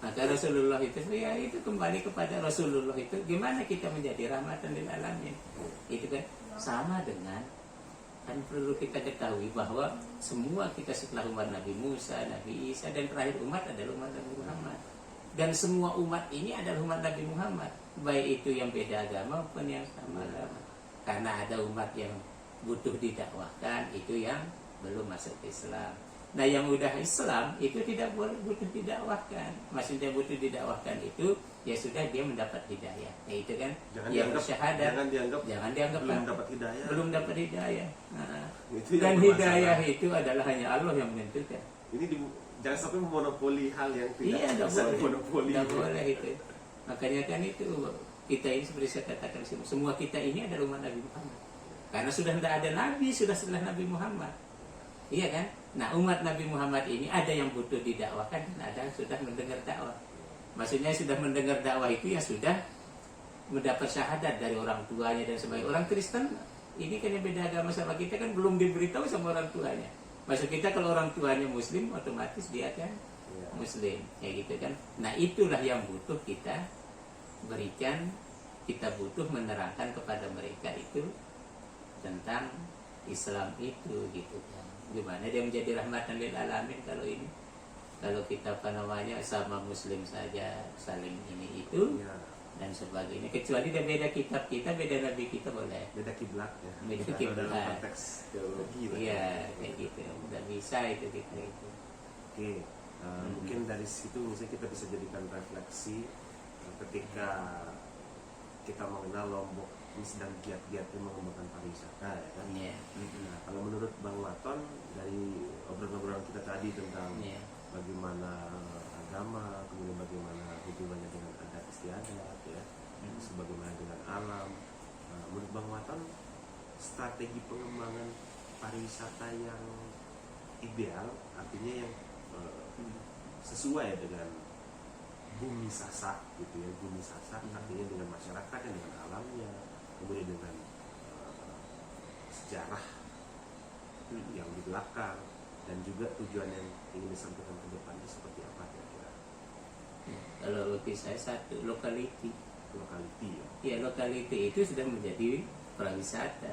Maka Rasulullah itu, ya itu kembali kepada Rasulullah itu, gimana kita menjadi rahmatan lil alamin. Itu kan sama dengan, kan perlu kita ketahui bahwa semua kita setelah umat Nabi Musa, Nabi Isa, dan terakhir umat adalah umat Nabi Muhammad. Dan semua umat ini adalah umat Nabi Muhammad, baik itu yang beda agama maupun yang sama agama. Karena ada umat yang butuh didakwahkan, itu yang belum masuk Islam. Nah yang udah Islam itu tidak boleh butuh didakwahkan. Maksudnya butuh didakwahkan itu ya sudah dia mendapat hidayah. Nah itu kan yang bersyahadat. Jangan dianggap belum dapat hidayah. Nah, dan hidayah itu adalah hanya Allah yang menentukan. Ini jangan sampai memonopoli hal yang tidak bisa dimonopoli. Tidak boleh itu. Makanya kan itu kita ini seperti saya katakan, semua kita ini adalah umat Nabi Muhammad. Karena sudah tidak ada Nabi, sudah setelah Nabi Muhammad. Iya kan? Nah umat Nabi Muhammad ini ada yang butuh didakwahkan, dan ada yang sudah mendengar dakwah. Maksudnya sudah mendengar dakwah itu ya sudah mendapat syahadat dari orang tuanya dan sebagainya. Orang Kristen ini kan yang beda agama sama kita kan belum diberitahu sama orang tuanya. Maksud kita kalau orang tuanya Muslim otomatis dia kan Muslim, ya gitu kan. Nah itulah yang butuh kita berikan, kita butuh menerangkan kepada mereka itu tentang Islam itu gitu kan. Gimana dia menjadi rahmatan lil alamin kalau ini, kalau kita sama Muslim saja saling ini itu dan sebagainya, kecuali dia beda kitab kita, beda nabi kita boleh, beda kiblat ya, beda dalam kiblat, konteks teologi iya kayak gitu, nggak bisa itu kita itu. Oke, mungkin dari situ misalnya kita bisa jadikan refleksi ketika kita mengenal Lombok ini sedang giat-giatnya mengembangkan pariwisata ya kan. Nah, kalau menurut Bang Waton dari obrolan-obrolan kita tadi tentang bagaimana agama, kemudian bagaimana hubungannya dengan adat istiadat ya, sebagaimana dengan alam, menurut Bang Waton strategi pengembangan pariwisata yang ideal, artinya yang sesuai dengan bumi sasak gitu ya, bumi sasak artinya dengan masyarakatnya, dengan alamnya, kemudian dengan sejarah yang di belakang, dan juga tujuan yang ingin disampaikan ke depan itu seperti apa kira-kira? Ya, kalau bagi saya satu, lokality. Ya. Ya, lokality itu sudah menjadi pariwisata.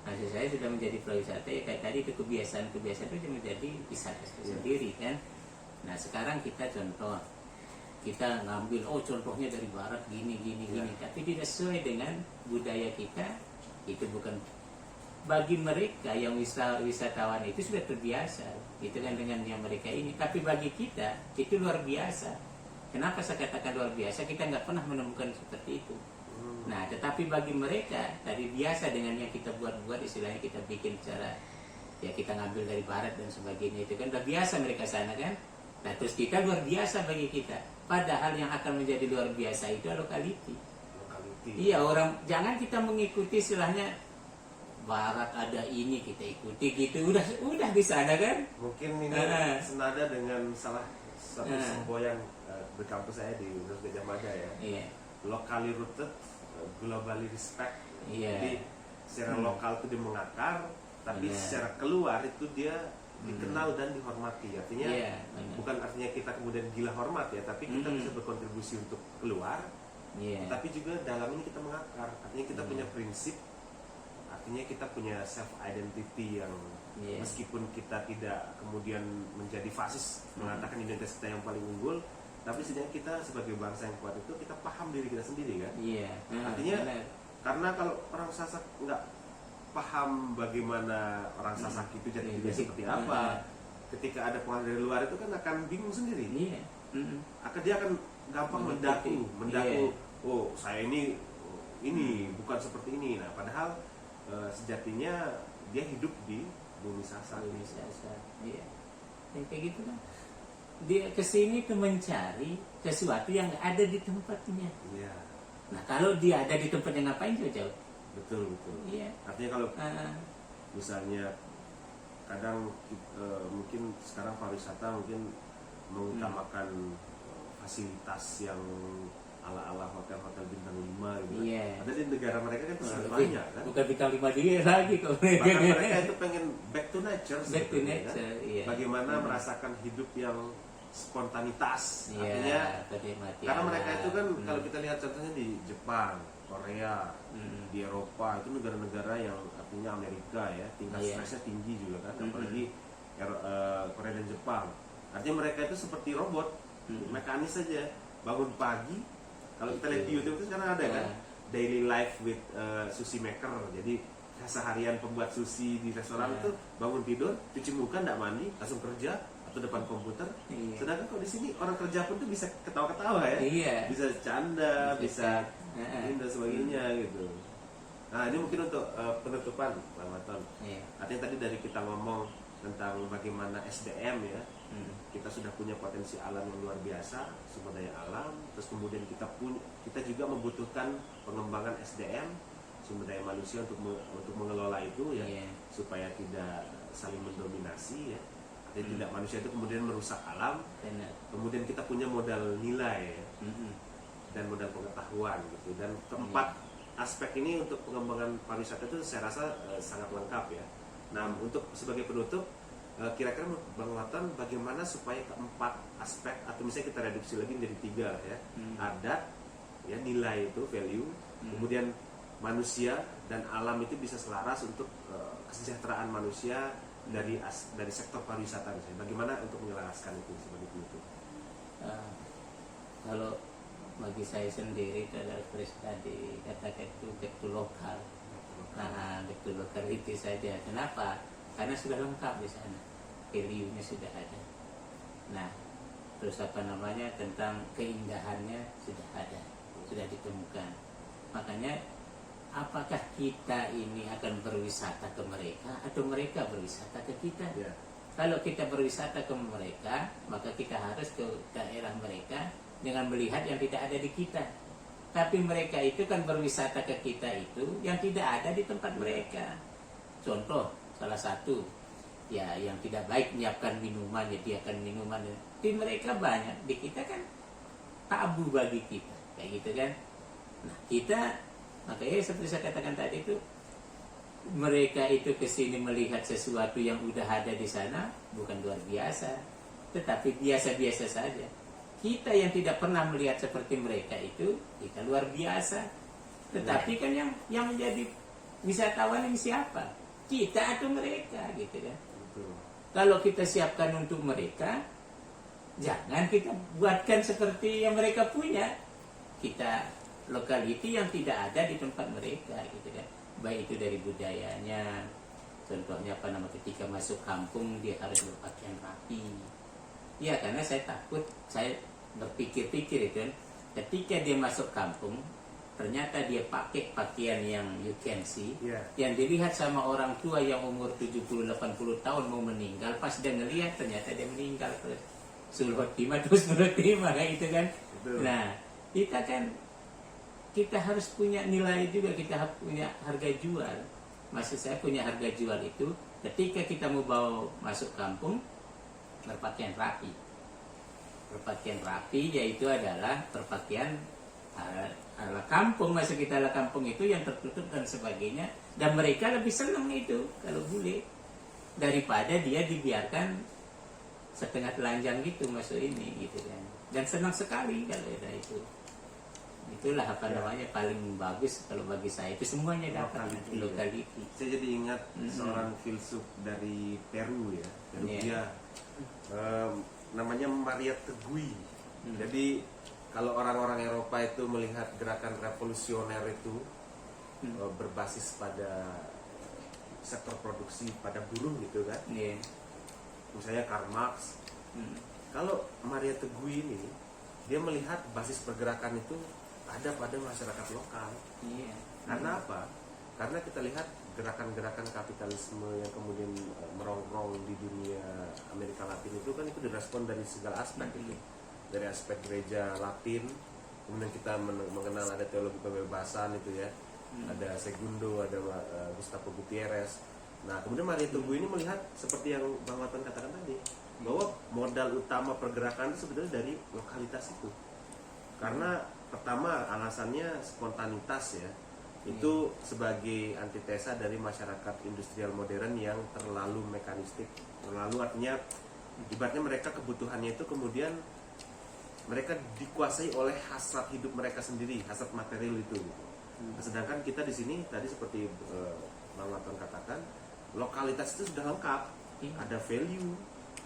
Maksud saya sudah menjadi pariwisata, ya kayak tadi itu kebiasaan-kebiasaan itu sudah menjadi wisata sendiri kan. Nah sekarang kita contoh, kita ngambil contohnya dari barat gini, tapi tidak sesuai dengan budaya kita. Itu bukan bagi mereka yang wisatawan itu sudah terbiasa itu kan dengan yang mereka ini, tapi bagi kita itu luar biasa. Kenapa saya katakan luar biasa? Kita nggak pernah menemukan seperti itu. Nah, tetapi bagi mereka tadi biasa dengan yang kita buat istilahnya kita bikin cara ya kita ngambil dari barat dan sebagainya, itu kan udah biasa mereka sana kan. Nah, terus kita luar biasa bagi kita. Padahal yang akan menjadi luar biasa itu lokality. Iya, orang jangan kita mengikuti istilahnya barat ada ini kita ikuti gitu. Udah di sana kan. Mungkin ini senada dengan salah satu semboyan di kampus saya di Universitas Gajah Mada ya. Iya. Locally rooted, globally respect. Iya. Jadi secara lokal itu dia mengakar, tapi Iya. secara keluar itu dia dikenal dan dihormati. Artinya bukan artinya kita kemudian gila hormat ya, tapi kita bisa berkontribusi untuk keluar. Iya. Tapi juga dalam ini kita mengakar. Artinya kita punya prinsip. Artinya kita punya self identity yang meskipun kita tidak kemudian menjadi fasis mengatakan identitas kita yang paling unggul, tapi setidaknya kita sebagai bangsa yang kuat itu kita paham diri kita sendiri kan. Iya. Artinya karena kalau orang Sasak nggak paham bagaimana orang Sasak itu jati diri seperti apa, ketika ada pengaruh dari luar itu kan akan bingung sendiri. Iya. Dia akan gampang mendaku. Oh saya ini bukan seperti ini. Nah padahal sejatinya dia hidup di bumi Sasak. Iya. Yang kayak gitu kan. Dia kesini tuh mencari sesuatu yang ada di tempatnya. Iya. Nah kalau dia ada di tempatnya ngapain jauh-jauh? Betul. Iya. Artinya kalau misalnya kadang mungkin sekarang pariwisata mungkin mengutamakan fasilitas yang ala-ala hotel-hotel bintang 5 gitu. Iya. Ada di negara mereka kan sangat banyak kan. Bukan bintang 5 dia lagi kok. Bahkan mereka itu pengen back to nature. Back to sebetulnya, nature, kan? iya. Bagaimana merasakan hidup yang spontanitas. Iya, Artinya kenikmatan. karena mereka itu kan kalau kita lihat contohnya di Jepang, Korea, di Eropa itu negara-negara yang artinya Amerika ya, tingkat stresnya tinggi juga kan, apalagi Korea dan Jepang. Artinya mereka itu seperti robot, mekanis saja, bangun pagi. Kalau kita lihat di YouTube itu sekarang ada kan, daily life with sushi maker. Jadi seharian pembuat sushi di restoran itu bangun tidur, cuci muka, nggak mandi, langsung kerja atau depan komputer. Sedangkan kalau di sini orang kerja pun tuh bisa ketawa-ketawa ya, bisa canda, bisa ini dan sebagainya gitu. Nah ini mungkin untuk penutupan Pak Maton. Artinya tadi dari kita ngomong tentang bagaimana SDM ya, kita sudah punya potensi alam yang luar biasa, sumber daya alam. Terus kemudian kita juga membutuhkan pengembangan SDM, sumber daya manusia untuk mengelola itu ya, supaya tidak saling mendominasi ya. Jadi tidak manusia itu kemudian merusak alam. Kemudian kita punya modal nilai ya, dan modal pengetahuan gitu. Dan keempat aspek ini untuk pengembangan pariwisata itu saya rasa sangat lengkap ya. Nah untuk sebagai penutup, kira-kira Bang Waton bagaimana supaya keempat aspek atau misalnya kita reduksi lagi menjadi 3 ya, adat ya, nilai itu value, kemudian manusia dan alam itu bisa selaras untuk kesejahteraan manusia dari sektor pariwisata misalnya. Bagaimana untuk menyelaraskan itu sebagai penutup? Kalau bagi saya sendiri itu adalah seperti tadi katakan itu back to lokal. Nah, back to lokal itu saja. Kenapa? Karena sudah lengkap di sana, value-nya sudah ada. Nah, terus tentang keindahannya sudah ada, sudah ditemukan. Makanya apakah kita ini akan berwisata ke mereka atau mereka berwisata ke kita? Kalau kita berwisata ke mereka, maka kita harus ke daerah mereka dengan melihat yang tidak ada di kita. Tapi mereka itu kan berwisata ke kita itu yang tidak ada di tempat mereka. Contoh, salah satu ya yang tidak baik menyiapkan minuman, menyediakan minuman. Di mereka banyak, di kita kan tabu bagi kita, kayak gitu kan. Nah kita, makanya seperti saya katakan tadi itu mereka itu ke sini melihat sesuatu yang udah ada di sana, bukan luar biasa, tetapi biasa-biasa saja. Kita yang tidak pernah melihat seperti mereka itu, kita luar biasa. Tetapi kan yang menjadi wisatawan ini siapa? Kita atau mereka, gitu kan? Betul. Kalau kita siapkan untuk mereka, jangan kita buatkan seperti yang mereka punya. Kita lokaliti yang tidak ada di tempat mereka, gitu kan? Baik itu dari budayanya, contohnya ketika masuk kampung dia harus berpakaian rapi. Ya, karena saya takut, saya berpikir-pikir itu kan, ketika dia masuk kampung, ternyata dia pakai pakaian yang you can see, yang dilihat sama orang tua yang umur 70-80 tahun mau meninggal, pas dia ngelihat ternyata dia meninggal terus. Sulhut timah terus menurut timah, kayak gitu kan. Betul. Nah, kita harus punya nilai juga, kita punya harga jual. Maksud saya punya harga jual itu ketika kita mau bawa masuk kampung, berpakaian rapi. Berpakaian rapi yaitu adalah berpakaian ala kampung. Masuk kita ala kampung itu yang tertutup dan sebagainya, dan mereka lebih senang itu kalau boleh daripada dia dibiarkan setengah telanjang gitu masuk ini, gitu kan. Dan senang sekali kalau ada itu. Itulah namanya paling bagus kalau bagi saya, itu semuanya dapat lokaliti. Saya jadi ingat seorang filsuf dari Peru ya, Perugia, namanya Maria Tegui. Jadi kalau orang-orang Eropa itu melihat gerakan revolusioner itu berbasis pada sektor produksi pada buruh gitu kan, misalnya Karl Marx. Kalau Maria Tegui ini, dia melihat basis pergerakan itu ada pada masyarakat lokal. Karena apa? Karena kita lihat gerakan-gerakan kapitalisme yang kemudian merongrong di dunia Amerika Latin itu kan itu direspon dari segala aspek itu. Dari aspek gereja Latin, kemudian kita mengenal ada teologi kebebasan itu ya, ada Segundo, ada Gustavo Gutierrez. Nah, kemudian Maria Tegui ini melihat seperti yang Bang Waton katakan tadi, bahwa modal utama pergerakan itu sebenarnya dari lokalitas itu. Karena pertama alasannya spontanitas ya, itu sebagai antitesa dari masyarakat industrial modern yang terlalu mekanistik, terlalu artinya ibaratnya mereka kebutuhannya itu kemudian mereka dikuasai oleh hasrat hidup mereka sendiri, hasrat material itu. Sedangkan kita di sini tadi seperti Bang Waton katakan, lokalitas itu sudah lengkap, ada value,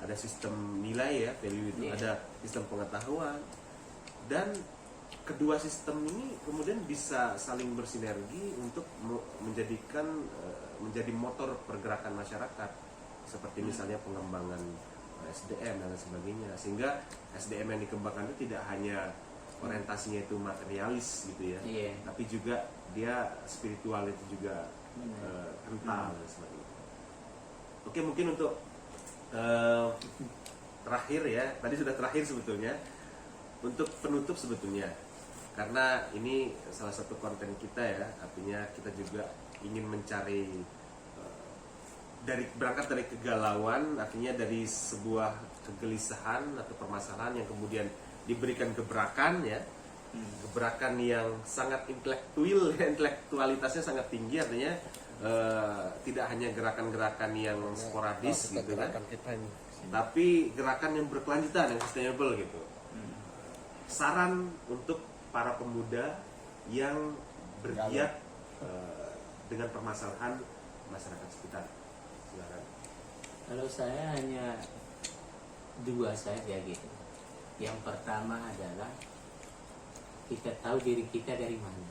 ada sistem nilai ya, value itu, ada sistem pengetahuan, dan kedua sistem ini kemudian bisa saling bersinergi untuk menjadi motor pergerakan masyarakat, seperti misalnya pengembangan SDM dan sebagainya, sehingga SDM yang dikembangkan itu tidak hanya orientasinya itu materialis gitu ya, tapi juga dia spiritual itu juga kental dan sebagainya. Oke, mungkin untuk terakhir ya, tadi sudah terakhir sebetulnya, untuk penutup sebetulnya, karena ini salah satu konten kita ya, artinya kita juga ingin mencari berangkat dari kegalauan, artinya dari sebuah kegelisahan atau permasalahan yang kemudian diberikan gebrakan ya, gebrakan yang sangat intelektualitasnya sangat tinggi, artinya tidak hanya gerakan-gerakan yang sporadis gitu kan, tapi gerakan yang berkelanjutan, yang sustainable gitu. Saran untuk para pemuda yang bergiat dengan permasalahan masyarakat sekitar. Silakan. Kalau saya hanya dua saja gitu. Yang pertama adalah kita tahu diri kita dari mana,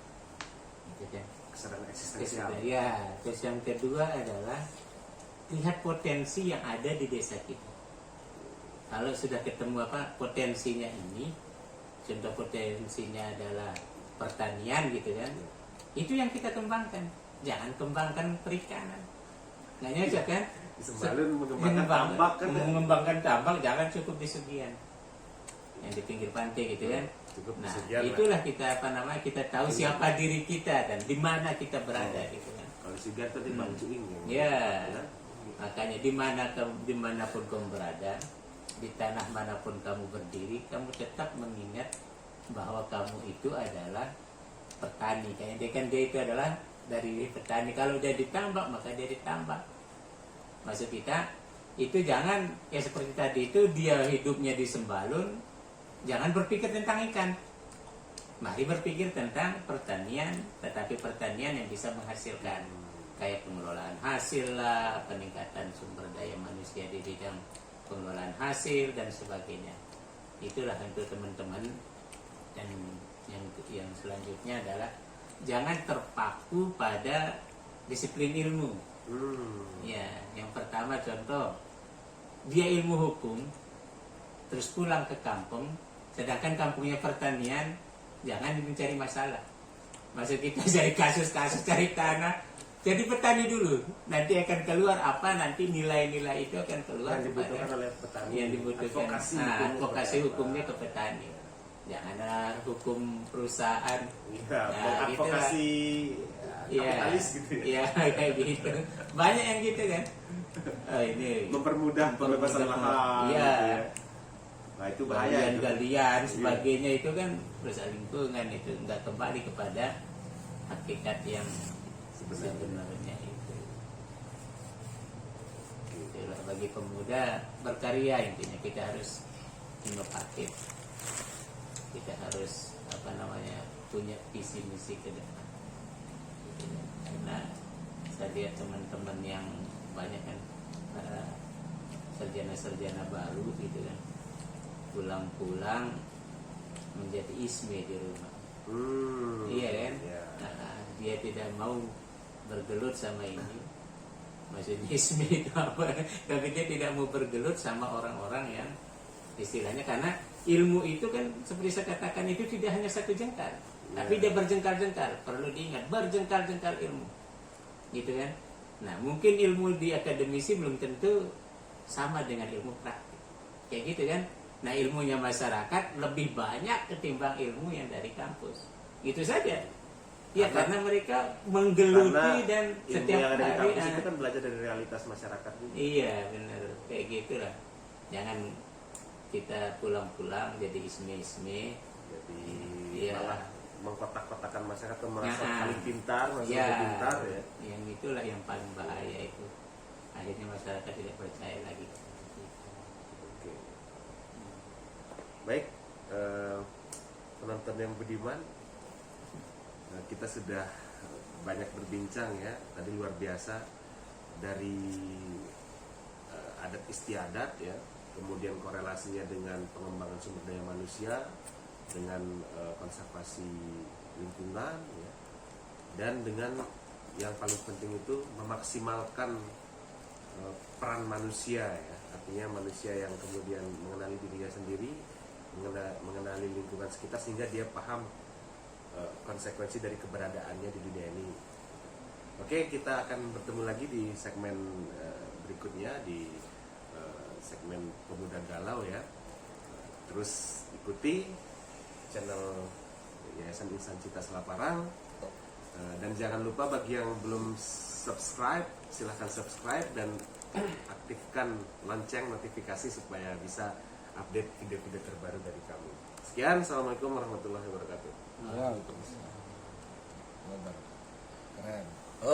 gitu kan? Kesadaran eksistensial. Ya, terus yang kedua adalah lihat potensi yang ada di desa kita. Kalau sudah ketemu potensinya ini, contoh potensinya adalah pertanian gitu kan, itu yang kita kembangkan. Jangan kembangkan perikanan. Nggak nyocok kan? Sembalun mengembangkan tambak kan? Mengembangkan tambak jangan cukup di Sugian, yang di pinggir pantai gitu kan. Nah, itulah kita kita tahu siapa diri kita dan di mana kita berada gitu kan. Kalau Sugian tadi Bang Cuing ya. Makanya dimanapun kamu berada, di tanah manapun kamu berdiri, kamu tetap mengingat bahwa kamu itu adalah petani. Kayaknya dia itu adalah dari petani. Kalau dia ditambak maka dia ditambak. Maksud kita itu jangan ya seperti tadi itu dia hidupnya di Sembalun, jangan berpikir tentang ikan. Mari berpikir tentang pertanian, tetapi pertanian yang bisa menghasilkan, kayak pengelolaan hasil lah, peningkatan sumber daya manusia di bidang pengelolaan hasil dan sebagainya. Itulah untuk teman-teman. Dan yang selanjutnya adalah jangan terpaku pada disiplin ilmu. Ya, yang pertama contoh, dia ilmu hukum, terus pulang ke kampung, sedangkan kampungnya pertanian, jangan mencari masalah. Maksud kita cari kasus-kasus, cari tanah, jadi petani dulu. Nanti akan keluar apa? Nanti nilai-nilai itu akan keluar yang dibutuhkan oleh petani. Yang dibutuhkan. Advokasi hukumnya ke petani. Jangan ada hukum perusahaan. Iya, advokasi kapitalis gitu ya. Iya, kayak gitu. Banyak yang gitu kan. Ini mempermudah pembebasan lahan. Iya. Gitu ya. Nah itu bahaya. Galian sebagainya itu kan rusak lingkungan, itu nggak kembali kepada hakikat yang sebenarnya itu. Itulah bagi pemuda berkarya, intinya kita harus inovatif. Kita harus punya visi misi ke depan. Gitu kan. Karena saya lihat teman-teman yang banyak kan para sarjana-sarjana baru gitu kan, pulang-pulang menjadi isme di rumah. Iya kan? Ya. Nah, dia tidak mau bergelut sama ini. Maksudnya isme itu apa? Tapi dia tidak mau bergelut sama orang-orang yang istilahnya, karena ilmu itu kan seperti saya katakan itu tidak hanya satu jengkal, tapi dia berjengkal-jengkal. Perlu diingat, berjengkal-jengkal ilmu, gitu kan? Nah, mungkin ilmu di akademisi belum tentu sama dengan ilmu praktik, kayak gitu kan? Nah, ilmunya masyarakat lebih banyak ketimbang ilmu yang dari kampus, gitu saja. Ya, karena mereka menggeluti dan setiap yang ada di hari kampus itu kan belajar dari realitas masyarakat juga. Iya, benar, kayak gitulah. Jangan kita pulang-pulang jadi isme-isme, jadi malah mengkotak-kotakan masyarakat atau merasa paling pintar, merasa ya, lebih pintar ya. Yang itulah yang paling bahaya itu. Akhirnya masyarakat tidak percaya lagi. Oke. Baik, penonton yang budiman, kita sudah banyak berbincang ya. Tadi luar biasa dari adat istiadat ya, kemudian korelasinya dengan pengembangan sumber daya manusia, dengan konservasi lingkungan ya, dan dengan yang paling penting itu memaksimalkan peran manusia ya, artinya manusia yang kemudian mengenali dirinya sendiri, mengenali lingkungan sekitar, sehingga dia paham konsekuensi dari keberadaannya di dunia ini. Oke, kita akan bertemu lagi di segmen berikutnya, di segmen Pemuda Galau ya. Terus ikuti channel Yayasan Insan Cita Selaparang, dan jangan lupa bagi yang belum subscribe, silahkan subscribe dan aktifkan lonceng notifikasi supaya bisa update video-video terbaru dari kami. Sekian, assalamualaikum warahmatullahi wabarakatuh. Waalaikumsalam. Keren.